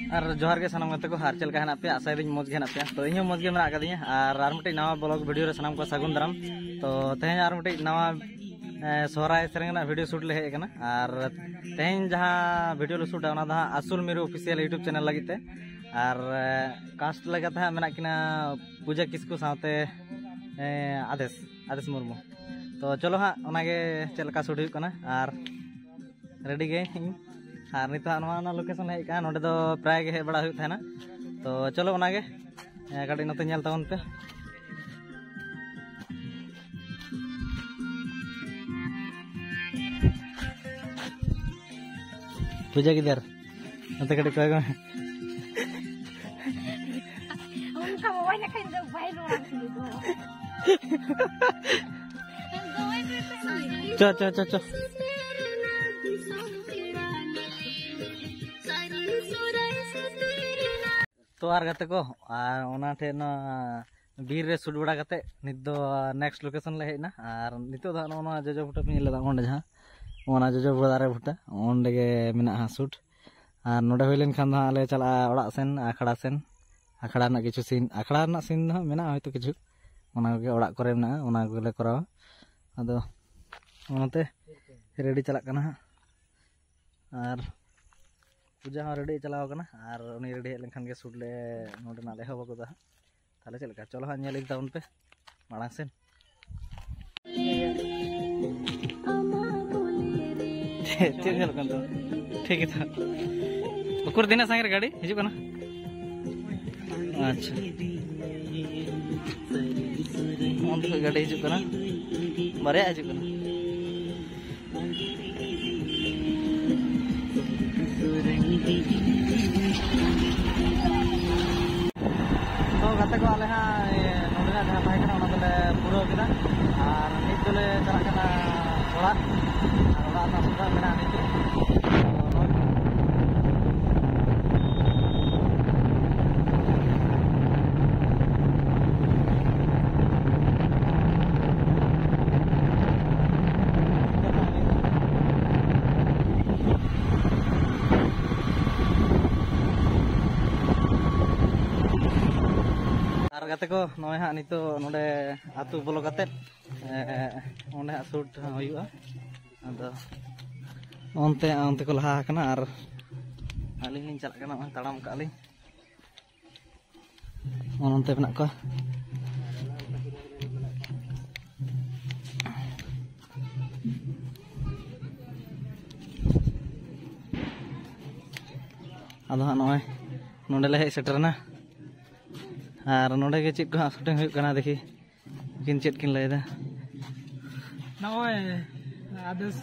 और जोहार के सानाम गाते को हार चल का हेना पे आशा दिन मौज के हेना पे तो इन मौज के मेना कदिया और मिट्टी नवा ब्लॉग वीडियो रे सानाम को सागुन दाराम तो तेहें और मिट्टी नवा सोहराय सेरेंगना वीडियो शूट ले हे कना और तेहें जहां वीडियो ले शूट ओना दा असुल मेरू ऑफिशियल यूट्यूब चैनल लगिते और कास्ट लगाते हैं मेना किना पूजा किसको साथे आदेश मुर्मू तो चलो हाँ ओनागे चलका शूट हुई कना और रेडी गे और नित लोकेशन हेज का नोडे दो प्राय गे हेज बड़ा हुई था तो चलो ओनागे कटी नते नेल ताबन पे पूजा किधर नते कटी कोई को उनका मोबाइल का इंदो भाई लोड़ा चो तो आर गाते को ठे बीर रे शूट बड़ा करते नित दो नेक्स्ट लोकेशन ले हेना और नितो दा नो जजो फुटा पे लेदा ओंडे जहां ओना जजो दारे फुटा ओंडे गे मेना शूट और नोडे होय लेन खान दा आले चला ओड़ा सेन आखड़ा ना किछु सीन आखड़ा ना सीन दा मेना होयतो किछु ओना गे ओड़ा करे मेना ओना गेले करावा अदो ओनते रेडी चला कना और पूजा हाँ रेडी चलाव कना और उनी रेडी हेज लेनखान गे शूट ले नोडे ना ले हो बगदा ताले चलका चलो हाँ नेल ताउन पे माड़ा सेन चल कन तो ठीक है उकुर दिना संगे गाड़ी हिजु कना अच्छा ओंदे गाड़ी हिजु कना बारे हिजु कना तो गाते को आले हाँ नोडे जहाँ ताहे कना ओना दोले पूरा केदा और नित दोले चला कना ओड़ा और ओड़ा ना सुदा मेना नित गाते को नय हाँ नितो नोडे आतु बोलो काते ओंडे शूट हुआ अदो ओनते ओनते को लहा कना और आलिंग लिंग चला कना ताड़ाम का लिंग ओनते मेना को अदो हाँ नय नोडे ले हेज सेटरना और नोडे के चेक को शूटिंग हुई कना देखी किन चेक किन लैदा नय आदेश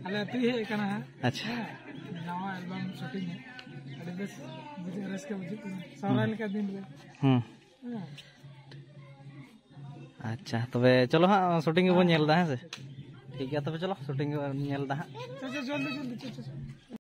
आले अति हे कना अच्छा नवा एल्बम शूटिंग है अरे बस मुझे रस के मुझे सोहराय का दिन ले अच्छा तबे चलो हाँ शूटिंग को नेल दा है से ठीक है तबे चलो शूटिंग नेल दा चल जल्दी